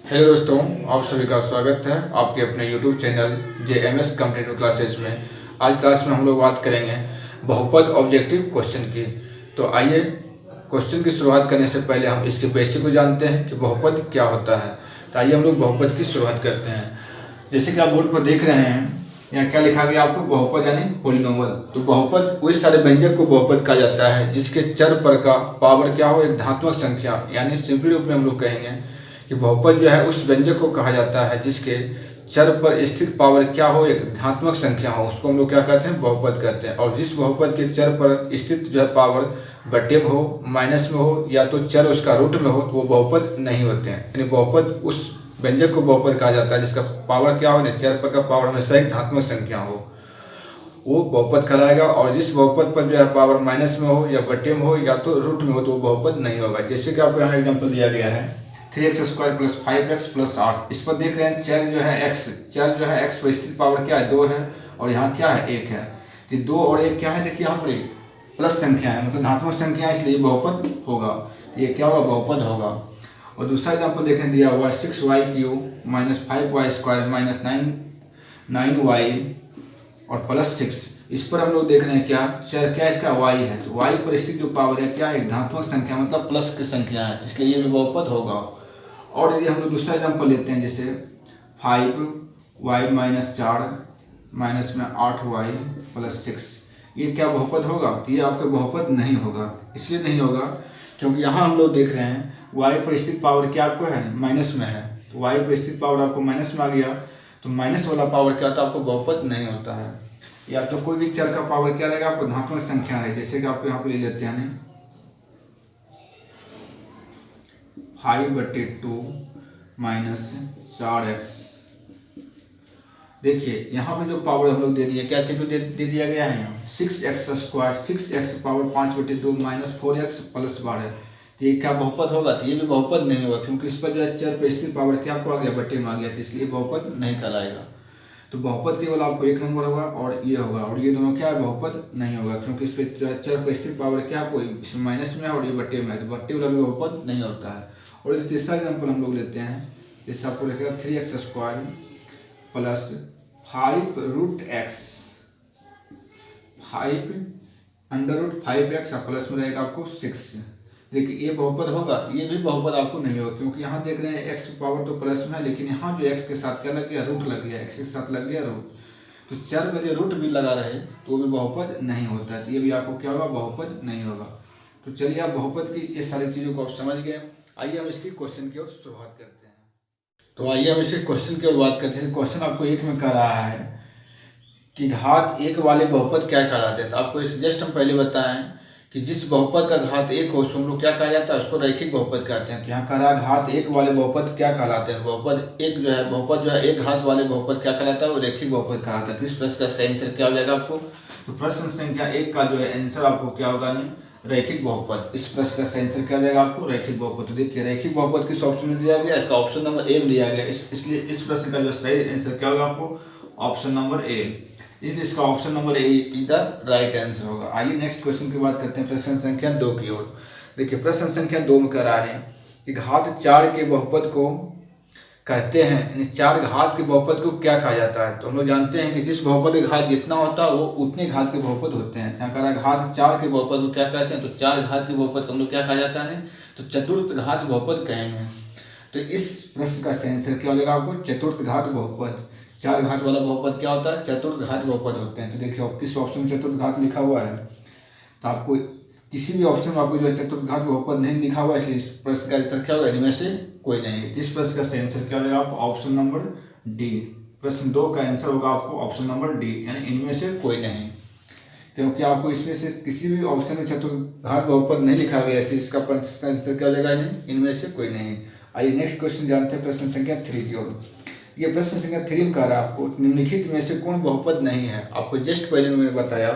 Hello दोस्तों, आप सभी का स्वागत है आपके अपने YouTube channel JMS competitive classes में। आज क्लास में हम लोग बात करेंगे बहुपद ऑब्जेक्टिव क्वेश्चन की। तो आइए क्वेश्चन की शुरुआत करने से पहले हम इसके बेसिक को जानते हैं कि बहुपद क्या होता है। तो आइए हम लोग बहुपद की शुरुआत करते हैं। जैसे कि आप बोर्ड पर देख रहे हैं, यहाँ क्या लिखा गया आपको, बहुपद यानी पोलिनोमल। तो बहुपद उस सारे व्यंजक को बहुपद कहा जाता है जिसके चर पर का पावर क्या हो, एक धनात्मक संख्या। यानी सिंपली रूप में हम लोग कहेंगे कि बहुपद जो है उस व्यंजक को कहा जाता है जिसके चर पर स्थित पावर क्या हो, एक धनात्मक संख्या हो, उसको हम लोग क्या कहते हैं, बहुपद कहते हैं। और जिस बहुपद के चर पर स्थित जो है पावर बटे में हो, माइनस में हो, या तो चर उसका रूट में हो, तो वो बहुपद नहीं होते हैं। यानी बहुपद उस व्यंजक को बहुपद कहा जाता है जिसका पावर क्या हो, चर पर का पावर हमेशा एक धनात्मक संख्या हो, वो बहुपद कहलाएगा। और जिस बहुपद पर जो है पावर माइनस में हो, या बटे में हो, या तो रूट में हो, तो वो बहुपद नहीं होगा। जैसे कि आपको यहाँ एग्जाम्पल दिया गया है 3x² + 5x + 8। इस पर देख रहे हैं चर जो है x, चर जो है x पर स्थित पावर क्या है, 2 है, और यहाँ क्या है, 1 है। तो 2 और 1 क्या है, देखिए यहाँ पर प्लस संख्या है, मतलब धनात्मक संख्या है, इसलिए बहुपद होगा। तो ये क्या होगा, बहुपद होगा। और दूसरा एग्जाम्पल देखें, दिया हुआ है 6y³ - 5y² - 9y और +6। इस पर हम लोग देख रहे हैं क्या, चर क्या इसका y है, तो y पर स्थित जो पावर है क्या, एक धनात्मक संख्या, मतलब प्लस की संख्या है, इसलिए ये भी बहुपद होगा। और यदि हम लोग दूसरा एग्जाम्पल लेते हैं, जैसे 5y - 4 माइनस में 8y + 6, ये क्या बहुपद होगा, तो ये आपका बहुपद नहीं होगा। इसलिए नहीं होगा क्योंकि यहाँ हम लोग देख रहे हैं y पर स्थित पावर क्या आपको है, माइनस में है। तो y पर स्थित पावर आपको माइनस में आ गया, तो माइनस वाला पावर क्या होता है, आपको बहुपद नहीं होता है। या तो कोई भी चर का पावर क्या रहेगा, आपको धनात्मक संख्या है। जैसे कि आपको यहाँ पे ले लेते हैं 5/2 - 4x। देखिए यहाँ पे जो पावर हम लोग दे दिए, क्या चीज दे दिया गया है, यहाँ 6x², 6x पावर 5/2 - 4x + 12। तो ये क्या बहुपद होगा, तो ये भी बहुपद नहीं होगा क्योंकि इस पर जो है चर पर स्थित पावर क्या आपको आ गया, बटे में आ गया, तो इसलिए बहुपद नहीं कहलाएगा। तो बहुपद केवल आपको 1 नंबर होगा और ये होगा, और ये दोनों क्या है, बहुपद नहीं होगा क्योंकि इस पर चर पर स्थित पावर क्या आपको इसमें माइनस में है और ये बटे में है, तो बटे वाला भी बहुपद नहीं होता है। और एक तीसरा एग्जाम्पल हम लोग लेते हैं, जैसे आपको लिखेगा 3x² + 5√x, 5√5x प्लस में रहेगा आपको 6। देखिए ये बहुपद होगा, तो ये भी बहुपद आपको नहीं होगा क्योंकि यहाँ देख रहे हैं x पावर तो प्लस में है, लेकिन यहाँ जो x के साथ क्या लग गया, रूट लग गया, x के साथ लग गया रूट। तो चर में जो रूट भी लगा रहे तो वो भी बहुपद नहीं होता है, तो ये भी आपको क्या होगा, बहुपद नहीं होगा। तो चलिए आप बहुपद की ये सारी चीज़ों को आप समझ गए। आइए हम इसकी क्वेश्चन की ओर शुरुआत करते हैं। तो आइए हम इसके क्वेश्चन की ओर बात करते हैं। क्वेश्चन आपको 1 में कह रहा है कि घात 1 वाले बहुपद क्या कहलाते हैं। तो आपको इस जस्ट हम पहले बताएं कि जिस बहुपद का घात 1 हो उसको हम लोग क्या कहा जाता है, उसको रैखिक बहुपद कहते हैं। तो यहाँ कह रहा है घात 1 वाले बहुपद क्या कहलाते हैं, बहुपद 1 जो है, बहुपद जो है 1 घात वाले बहुपद क्या कहलाता है, वो रैखिक बहुपद कहलाता है। तो इस प्रश्न का सही आंसर क्या हो जाएगा आपको, तो प्रश्न संख्या 1 का जो है आंसर आपको क्या होगा, नहीं रैखिक बहुपद। इस प्रश्न का सही आंसर क्या हो जाएगा आपको, रैखिक बहुपद। तो देखिए रैखिक बहुपद किस ऑप्शन में दिया गया, इसका ऑप्शन नंबर ए में दिया गया, इसलिए इस प्रश्न का जो सही आंसर क्या होगा आपको, ऑप्शन नंबर ए, इसलिए इसका ऑप्शन नंबर ए इधर राइट आंसर होगा। आइए नेक्स्ट क्वेश्चन की बात करते हैं, प्रश्न संख्या 2 की ओर। देखिए प्रश्न संख्या 2 में कह रहा है कि घात 4 के बहुपद को कहते हैं, यानी 4 घात के बहुपद को क्या कहा जाता है। तो हम लोग जानते हैं कि जिस बहुपद का घात जितना होता है वो उतने घात के बहुपद होते हैं। यहाँ कह रहा है घात 4 के बहुपद को क्या कहते हैं, तो 4 घात के बहुपद को हम लोग क्या कहा जाता है, तो चतुर्थ घात बहुपद कहेंगे। तो इस प्रश्न का सही आंसर क्या हो जाएगा आपको, चतुर्थ घात बहुपद। 4 घात वाला बहुपद क्या होता है, चतुर्थ घात बहुपद होते हैं। तो देखिए किस ऑप्शन में चतुर्थ घात लिखा हुआ है, तो आपको किसी भी ऑप्शन में आपको जो है चतुर्थ घात बहुपद नहीं लिखा हुआ है, इसलिए इस प्रश्न का आंसर क्या होगा, इनमें से कोई नहीं। इस प्रश्न का सही आंसर क्या होगा आपको, ऑप्शन नंबर डी। प्रश्न 2 का आंसर होगा आपको ऑप्शन नंबर डी, यानी इनमें से कोई नहीं, क्योंकि आपको इसमें से किसी भी ऑप्शन में चतुर्थ घात बहुपद नहीं लिखा गया, इसलिए इसका प्रश्न आंसर क्या हो जाएगा, इनमें से कोई नहीं। आइए नेक्स्ट क्वेश्चन जानते हैं, प्रश्न संख्या 3 की ओर। ये प्रश्न संख्या 3 में कह रहा है आपको निम्नलिखित में से कौन बहुपद नहीं है। आपको जस्ट पहले मैंने बताया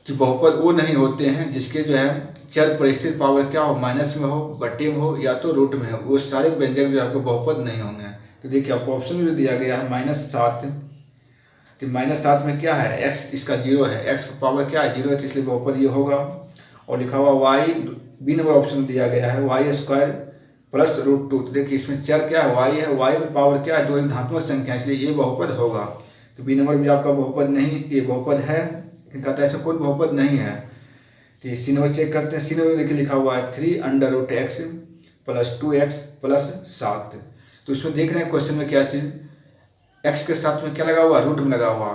कि बहुपद वो नहीं होते हैं जिसके जो है चर पर स्थित पावर क्या हो, माइनस में हो, बटे में हो, या तो रूट में हो, वो सारे व्यंजक जो है आपको बहुपद नहीं होंगे। तो देखिए आपको ऑप्शन में दिया गया है -7। तो -7 में क्या है, x इसका 0 है, x का पावर क्या है, 0 है, तो इसलिए बहुपद ये होगा। और लिखा हुआ y, बी नंबर ऑप्शन में दिया गया है y² प्लस रूट 2। तो देखिए इसमें चर क्या है, वाई है, वाई में पावर क्या है, 2 एक धनात्मक संख्या है, इसलिए ये बहुपद होगा। तो बी नंबर भी आपका बहुपद नहीं, ये बहुपद है, लेकिन कहता है ऐसा कोई बहुपद नहीं है। तो सी नंबर चेक करते हैं। सी नंबर देखिए लिखा हुआ है 3√x + 2x + 7। तो इसमें देख रहे हैं क्वेश्चन में क्या चीज़, x के साथ में क्या लगा हुआ, रूट में लगा हुआ,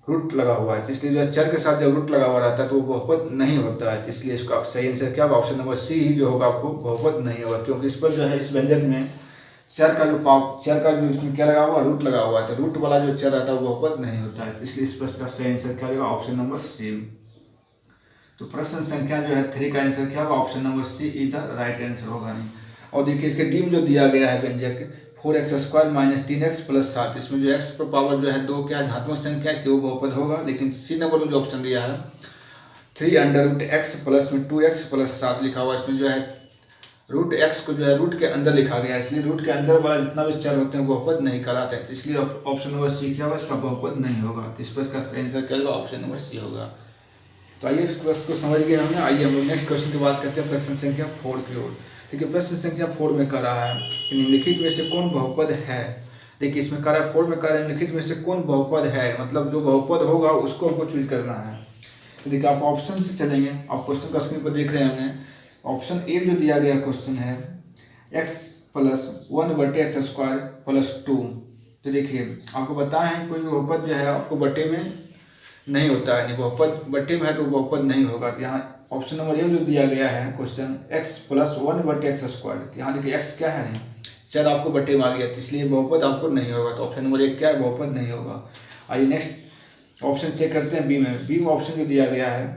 रूट लगा हुआ है, इसलिए जो चर के साथ जब रूट लगा हुआ रहता है तो वो बहुपद नहीं होता है। इसलिए इसका सही आंसर क्या होगा, ऑप्शन नंबर सी ही जो होगा आपको बहुपद नहीं होगा, क्योंकि इस पर जो है इस व्यंजक में चर का जो इसमें क्या लगा हुआ, रूट लगा हुआ है, तो रूट वाला जो चर रहता है वो बहुपद नहीं होता है। इसलिए इस प्रश्न का सही आंसर क्या होगा, ऑप्शन नंबर सी। तो प्रश्न संख्या जो है 3 का आंसर क्या होगा, option number C is the right answer होगा नहीं। और देखिए इसके डी में जो दिया गया है व्यंजक 4x² - 3x + 7, इसमें जो x पर पावर जो है 2 क्या है, धनात्मक संख्या, इसलिए वो बहुपद होगा। लेकिन सी नंबर में जो ऑप्शन दिया है 3√x + 2x + 7 लिखा हुआ, इसमें जो है रूट x को जो है रूट के अंदर लिखा गया है, इसलिए रूट के अंदर वाला जितना भी चर होते हैं बहुपद नहीं कहलाते हैं, इसलिए ऑप्शन नंबर सी क्या होगा, इसका बहुपद नहीं होगा। इस पर इसका आंसर क्या होगा, ऑप्शन नंबर सी होगा। तो आइए इस प्रश्न को समझ गए हमने। आइए हम लोग नेक्स्ट क्वेश्चन की बात करते हैं, प्रश्न संख्या 4 की ओर। देखिए प्रश्न संख्या 4 में कह रहा है कि निम्नलिखित में से कौन बहुपद है। देखिए इसमें कह रहा है 4 में कह रहा है निम्नलिखित में से कौन बहुपद है, मतलब जो बहुपद होगा उसको हमको चूज करना है। तो देखिए आप ऑप्शन से चलेंगे, आप क्वेश्चन का स्क्रीन पर देख रहे हैं हमने। ऑप्शन ए जो दिया गया क्वेश्चन है x + 1/x² + 2। तो देखिए आपको बताएं कोई बहुपद जो है आपको बटे में नहीं होता है, बहुपद बटे में है तो बहुपद नहीं होगा। तो यहाँ ऑप्शन नंबर ए जो दिया गया है क्वेश्चन x + 1/x², यहाँ देखिए x क्या है, चर आपको बटे में आ गया, तो इसलिए बहुपद आपको नहीं होगा। तो ऑप्शन नंबर 1 क्या है, बहुपद नहीं होगा। आइए नेक्स्ट ऑप्शन चेक करते हैं बी में। बी में ऑप्शन जो दिया गया है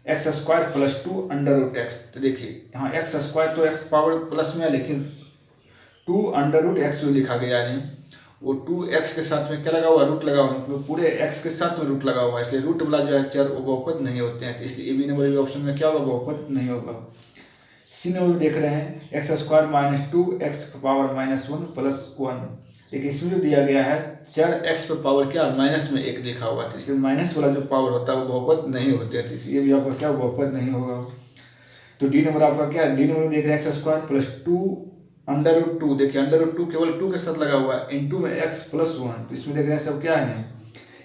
x² + 2√x। तो देखिए यहाँ x² तो x पावर प्लस में है, लेकिन 2√x जो लिखा गया है वो 2x के साथ में क्या लगा हुआ, रूट लगा हुआ, मतलब पूरे x के साथ में रूट लगा हुआ है, इसलिए रूट वाला जो है चर वो बहुपद नहीं होते हैं। तो इसलिए ए बी नंबर ऑप्शन में क्या होगा, बहुपद नहीं होगा। सी नंबर देख रहे हैं x² - 2x + 1 देखिए इसमें जो दिया गया है चर x पर पावर क्या माइनस में 1 लिखा हुआ है, तो इसलिए माइनस वाला जो पावर होता है वो बहुपद नहीं होते हैं, तो इसलिए भी आपका क्या बहुपद नहीं होगा। तो डी नंबर आपका क्या है, डी नंबर देख रहे हैं x² + 2√2। देखिए √2 केवल 2 के साथ लगा हुआ है, इनटू में x + 1। तो इसमें देख रहे हैं सब क्या है,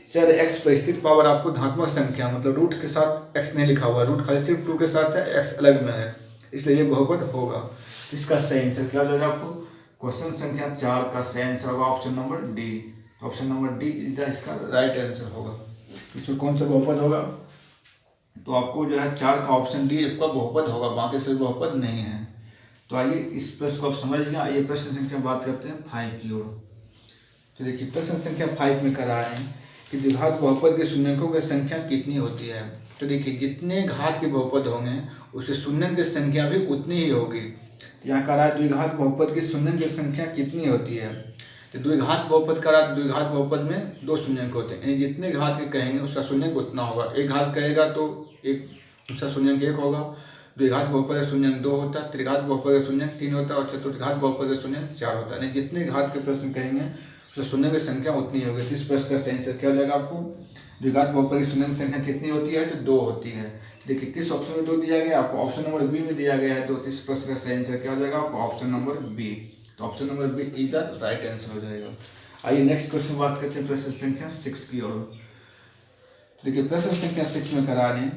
चर x पर स्थित पावर आपको धनात्मक संख्या, मतलब रूट के साथ x नहीं लिखा हुआ, रूट खाली सिर्फ 2 के साथ है, x अलग में है, इसलिए ये बहुपद होगा। इसका सही आंसर क्या हो जाएगा, आपको क्वेश्चन संख्या 4 का सही आंसर होगा option number D. Option number D is the इसका राइट आंसर होगा। इसमें कौन सा बहुपद होगा, तो आपको जो है 4 का ऑप्शन डी आपका बहुपद होगा, बाकी से बहुपद नहीं है। तो आइए इस प्रश्न को आप समझ लें। आइए प्रश्न संख्या बात करते हैं 5 की ओर। तो देखिए प्रश्न संख्या 5 में कह रहा है कि द्विघात बहुपद के शून्यकों की संख्या कितनी होती है। तो देखिए जितने घात के बहुपद होंगे उसके शून्यक की संख्या भी उतनी ही होगी। तो यहाँ कह रहा है द्विघात बहुपद की शून्यक की संख्या कितनी होती है। तो द्विघात बहुपद कह रहा है, तो द्विघात बहुपद में 2 शून्यक होते हैं, यानी जितने घात के कहेंगे उसका शून्यक उतना होगा। एक घात कहेगा तो एक उसका शून्यक 1 होगा, द्विघात बहुपद का शून्यक 2 होता है, त्रिघात बहुपद का शून्यक 3 होता है और चतुर्थघात बहुपद का शून्यक 4 होता है। यानी जितने घात के प्रश्न कहेंगे उसका शून्यक की संख्या उतनी होगी। इस प्रश्न का सही आंसर क्या हो जाएगा, आपको द्विघात बहुपद की शून्यक की संख्या कितनी होती है, तो 2 होती है। देखिए किस ऑप्शन में 2 दिया गया, आपको ऑप्शन नंबर बी में दिया गया है। तो इस प्रश्न का सही आंसर क्या हो जाएगा, आपको ऑप्शन नंबर बी। तो option number B is the right answer हो जाएगा। आइए नेक्स्ट क्वेश्चन बात करते हैं प्रश्न संख्या 6 की ओर। देखिए प्रश्न संख्या 6 में करा रहे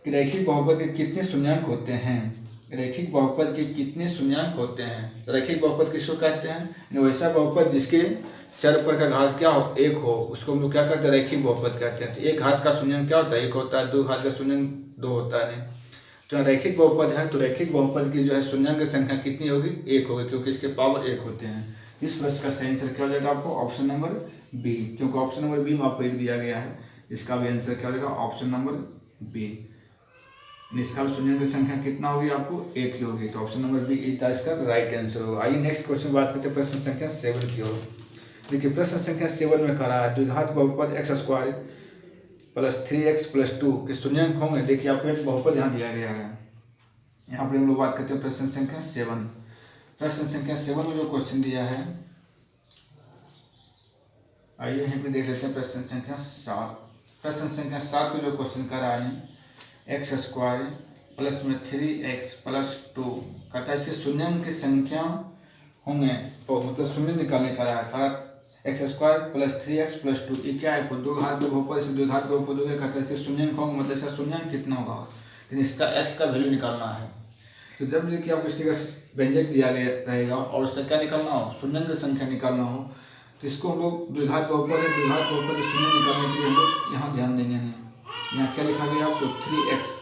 कि रैखिक बहुपद के कितने शून्यांक होते हैं। रैखिक बहुपद के कितने शून्यांक होते हैं। रैखिक बहुपद किसको कहते हैं, वैसा बहुपद जिसके चर पर का घात क्या हो, 1 हो, उसको हम लोग क्या कहते हैं, रैखिक बहुपद कहते हैं। तो एक घात का शून्यांक क्या होता है, 1 होता है, 2 घात का शून्यांक 2 होता है। नहीं तो रैखिक बहुपद है, तो रैखिक बहुपद की जो है शून्यांक की संख्या कितनी होगी, 1 होगी, क्योंकि इसके पावर 1 होते हैं। इस प्रश्न का सही आंसर क्या हो जाएगा, आपको ऑप्शन नंबर बी, क्योंकि ऑप्शन नंबर बी में आपको 1 दिया गया है। इसका भी आंसर क्या हो जाएगा, ऑप्शन नंबर बी। इसका शून्य की संख्या कितना होगी, आपको 1 ही होगी। तो ऑप्शन नंबर बी इसका राइट आंसर होगा। आइए नेक्स्ट क्वेश्चन बात करते हैं प्रश्न संख्या 7 की ओर। देखिए प्रश्न संख्या 7 में कह रहा है द्विघात बहुपद x² + 3x + 2 के शून्यांक होंगे। देखिए आपको एक बहुपद यहाँ दिया गया है। यहाँ पर हम लोग बात करते हैं प्रश्न संख्या 7। प्रश्न संख्या 7 में जो क्वेश्चन दिया है, आइए यहीं पे देख लेते हैं प्रश्न संख्या 7। प्रश्न संख्या 7 को जो क्वेश्चन कर रहा है x² प्लस में 3x प्लस 2 कहता है इसके शून्य की संख्या होंगे तो मतलब शून्य निकालने का रहा है x square plus 3x plus 2 ये क्या है दो घात के बहुपद से दो घात के बहुपद हो गया कहता है इसके शून्य होंगे मतलब इसका शून्य कितना होगा लेकिन इसका x का वैल्यू निकालना है। तो जब देखिए आपको इस तरह से व्यंजक दिया गया रहेगा और उसका क्या निकालना हो शून्य की संख्या निकालना हो तो इसको हम लोग द्विघात बहुपद है द्विघात बहुपद शून्य निकालने के लिए हम लोग यहाँ ध्यान देंगे नहीं। यहाँ क्या लिखा गया आपको 3x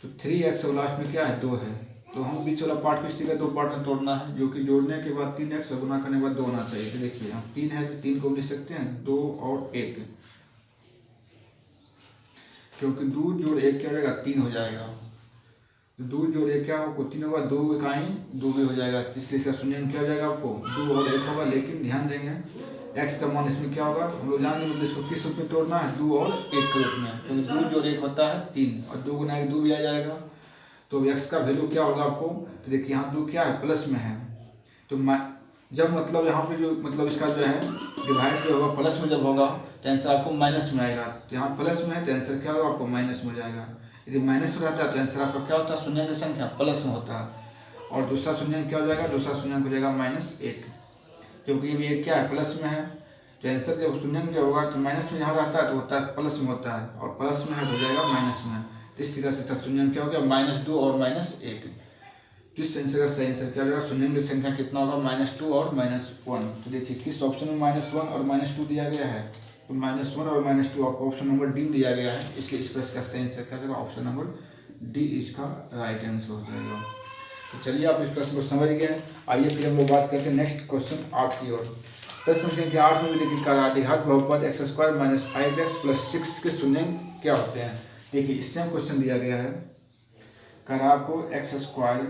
तो 3x और लास्ट में क्या है 2 है तो हम बीच वाला पार्ट को इस तरह 2 पार्ट में तोड़ना है जो कि जोड़ने के बाद 3x और गुना करने के बाद 2 होना चाहिए। तो देखिए यहाँ 3 है तो 3 को लिख सकते हैं 2 और 1 क्योंकि 2 जोड़ 1 क्या हो जाएगा 3 हो जाएगा तो 2 जोड़ 1 क्या होगा 3 होगा 2 इकाई 2 भी हो जाएगा इसलिए इसका शून्य क्या हो जाएगा आपको 2 और 1 होगा। लेकिन ध्यान देंगे x का मान इसमें क्या होगा हम लोग जानेंगे मतलब इसको किस रूप में तोड़ना है 2 और 1 के रूप में क्योंकि 2 जोड़ 1 होता है 3 और 2 गुना 1 2 भी आ जाएगा तो x का वैल्यू क्या होगा आपको तो देखिए यहाँ 2 क्या है प्लस में है तो जब मतलब यहाँ पे जो मतलब इसका जो है डिवाइड जो होगा प्लस में जब होगा तो आंसर आपको माइनस में आएगा। तो यहाँ प्लस में है तो आंसर क्या होगा आपको माइनस में हो जाएगा। यदि माइनस में रहता है तो आंसर आपका क्या होता है शून्य की संख्या प्लस में होता है और दूसरा शून्य क्या हो जाएगा दूसरा शून्य हो जाएगा -1 क्योंकि ये क्या है प्लस में है तो आंसर जब शून्य जो होगा तो माइनस में जहाँ रहता है तो होता है प्लस में होता है और प्लस में है तो हो जाएगा माइनस में। तो इस तरह से शून्य क्या हो गया -2 और -1 तो इस आंसर का सही आंसर क्या होगा शून्य की संख्या कितना होगा -2 और -1। तो देखिए किस ऑप्शन में -1 और -2 दिया गया है तो -1 और -2 आपको ऑप्शन नंबर डी दिया गया है इसलिए इस पर इसका सही आंसर क्या होगा ऑप्शन नंबर डी इसका राइट आंसर हो जाएगा। तो चलिए आप इस प्रश्न को समझ गए। आइए फिर हम लोग बात करते हैं नेक्स्ट क्वेश्चन 8 की ओर। प्रश्न संख्या 8 में भी देखिए द्विघात बहुपद x² - 5x + 6 के शून्य क्या होते हैं। देखिए इससे हम क्वेश्चन दिया गया है कहा आपको x²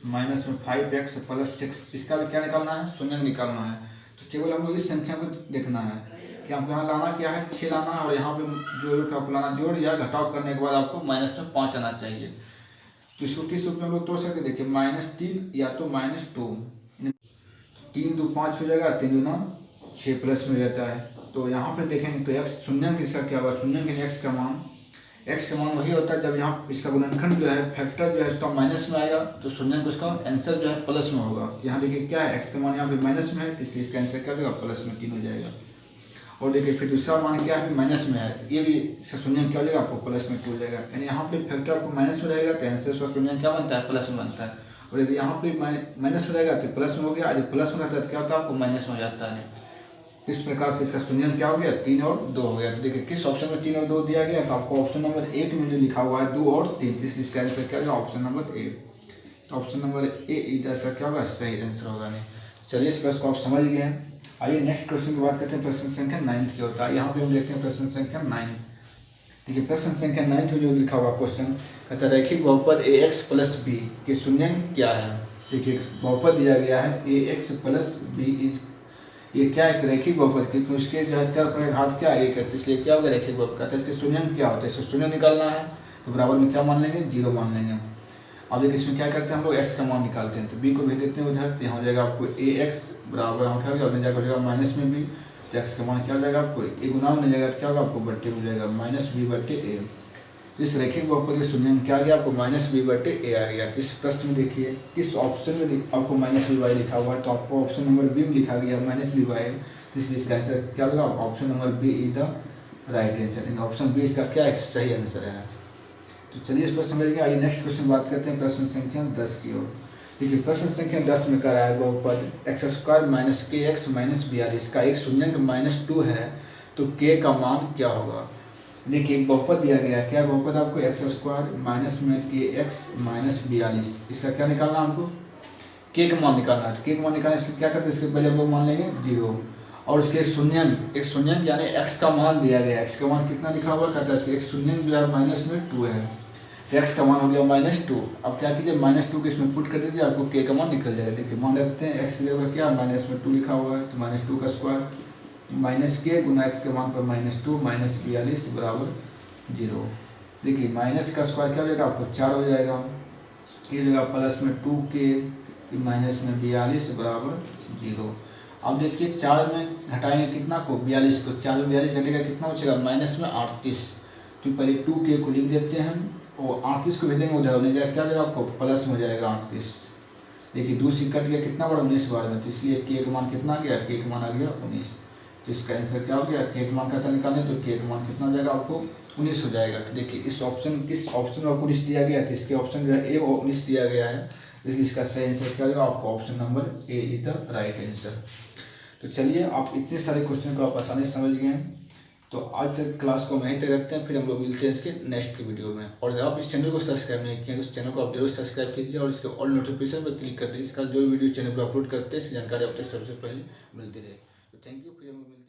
माइनस में 5x + 6 इसका भी क्या निकालना है शून्य निकालना है। तो केवल हम लोग इस संख्या को देखना है कि हमको यहाँ लाना क्या है 6 लाना है और यहाँ पे जोड़ का लाना जोड़ या घटाव करने के बाद आपको माइनस में 5 आना चाहिए। तो इसको किस रूप में हम लोग तोड़ सकते हैं देखिए -3 या तो -2 3 2 5 हो जाएगा 3 दूना 6 प्लस में रहता है। तो यहाँ पे देखेंगे तो x शून्य किसका क्या होगा शून्य के x का मान वही होता है जब यहाँ इसका गुणनखंड जो है फैक्टर जो है उसका माइनस में आएगा तो शून्य को उसका आंसर जो है प्लस में होगा। यहाँ देखिए क्या है x का मान यहाँ पे माइनस में है तो इसलिए इसका आंसर क्या होगा प्लस में 3 हो जाएगा। और देखिए फिर दूसरा मान क्या है माइनस में है तो ये भी इसका शून्य क्या हो जाएगा आपको प्लस में 2 हो जाएगा। यानी यहाँ पे फैक्टर आपको माइनस में रहेगा तो आंसर उसका शून्य क्या बनता है प्लस में बनता है। और यदि यहाँ पे माइनस में रहेगा तो प्लस में हो गया यदि प्लस में रहता है तो क्या होता है आपको माइनस में हो जाता है। इस प्रकार से इसका शून्य क्या हो गया 3 और 2 हो गया। तो देखिए किस ऑप्शन में 3 और 2 दिया गया तो आपको ऑप्शन नंबर 1 में जो लिखा हुआ है 2 और 3 इसलिए इसका आंसर क्या होगा option number A. Option number A इसका क्या होगा सही आंसर होगा। नहीं चलिए इस प्रश्न को आप समझ गए हैं। आइए नेक्स्ट क्वेश्चन की बात करते हैं प्रश्न संख्या 9 की होता है। यहाँ पे हम देखते हैं प्रश्न संख्या 9। देखिए प्रश्न संख्या 9 में जो लिखा हुआ क्वेश्चन कहता है रैखिक बहुपद ax + b के शून्य क्या है। देखिए बहुपद दिया गया है ax + b ये क्या है रैखिक बहुपद क्योंकि उसके जो है चर पर घात क्या है 1 है इसलिए क्या होगा रैखिक बहुपद कहते हैं इसके शून्य क्या होता है इसको शून्य निकालना है तो बराबर में क्या मान लेंगे 0 मान लेंगे। अब देखिए इसमें क्या करते हैं हम लोग x का मान निकालते हैं तो b को भेज देते हैं उधर तो यहाँ हो जाएगा आपको ax बराबर हम क्या हो जाएगा हो जाएगा माइनस में b तो x का मान क्या हो जाएगा आपको a गुना में जाएगा तो क्या होगा आपको बट्टे हो जाएगा -b/a। इस रैखिक बहुपद के शून्य क्या आ गया आपको -b/a आ गया। इस प्रश्न में देखिए किस ऑप्शन में आपको -b/y लिखा हुआ है तो आपको ऑप्शन नंबर बी में लिखा गया -b/y इसलिए इसका आंसर क्या होगा option number B is the right answer. Option B इसका क्या एक सही आंसर है। तो चलिए इस प्रश्न में आइए नेक्स्ट क्वेश्चन बात करते हैं प्रश्न संख्या 10 की ओर। देखिए प्रश्न संख्या 10 में कह रहा है बहुपद x² - kx - 42 का एक शून्य -2 है तो k का मान क्या होगा। देखिए एक बहुपद दिया गया है क्या बहुपद आपको x² माइनस में kx - 42 इसका क्या निकालना हमको k का मान निकालना है। तो k का मान निकालने से क्या करते हैं इसके पहले हम लोग मान लेंगे 0 और उसके एक शून्य यानी x का मान दिया गया है। x का मान कितना लिखा हुआ कहता है इसके एक शून्य जो है -2 है तो x का मान हो गया -2। अब क्या कीजिए -2 के इसमें पुट कर दीजिए आपको k का मान निकल जाएगा। देखिए मान रखते हैं x की जगह क्या -2 लिखा हुआ है तो -2 का स्क्वायर -k गुना x के मान पर -2 -42 बराबर 0। देखिए माइनस का स्क्वायर क्या हो जाएगा आपको 4 हो जाएगा ये हो जाएगा प्लस में 2k माइनस में 42 बराबर 0। अब देखिए 4 में घटाएंगे कितना को 42 को 4 में 42 घटेगा कितना बचेगा -38। तो पहले 2k को लिख देते हैं और 38 को भेजेंगे उधर होने जाएगा, क्या हो जाएगा आपको प्लस में हो जाएगा 38। देखिए 2 से कट गया, कितना बड़ा 19 बार में, तो इसलिए के का मान कितना आ गया, के का मान आ गया 19। तो इसका आंसर क्या हो गया, के का मान कितना निकालने, तो के का मान कितना हो जाएगा आपको 19 हो जाएगा। तो देखिए किस ऑप्शन में आपको 19 दिया गया है, तो इसके ऑप्शन जो है ए 19 दिया गया है, इसलिए इसका सही आंसर क्या होगा आपको option number A is the right answer. तो चलिए आप इतने सारे क्वेश्चन को आप आसानी से समझ गए हैं। तो आज तक क्लास को हम यहीं तक रखते हैं, फिर हम लोग मिलते हैं इसके नेक्स्ट के वीडियो में। और अगर आप इस चैनल को सब्सक्राइब नहीं किए तो इस चैनल को आप जरूर सब्सक्राइब कीजिए और इसके ऑल नोटिफिकेशन पर क्लिक कर दीजिए, इसका जो वीडियो चैनल पर अपलोड करते हैं इसकी जानकारी आप तक सबसे पहले मिलती रहे। तो थैंक यू, फिर हम मिलते हैं।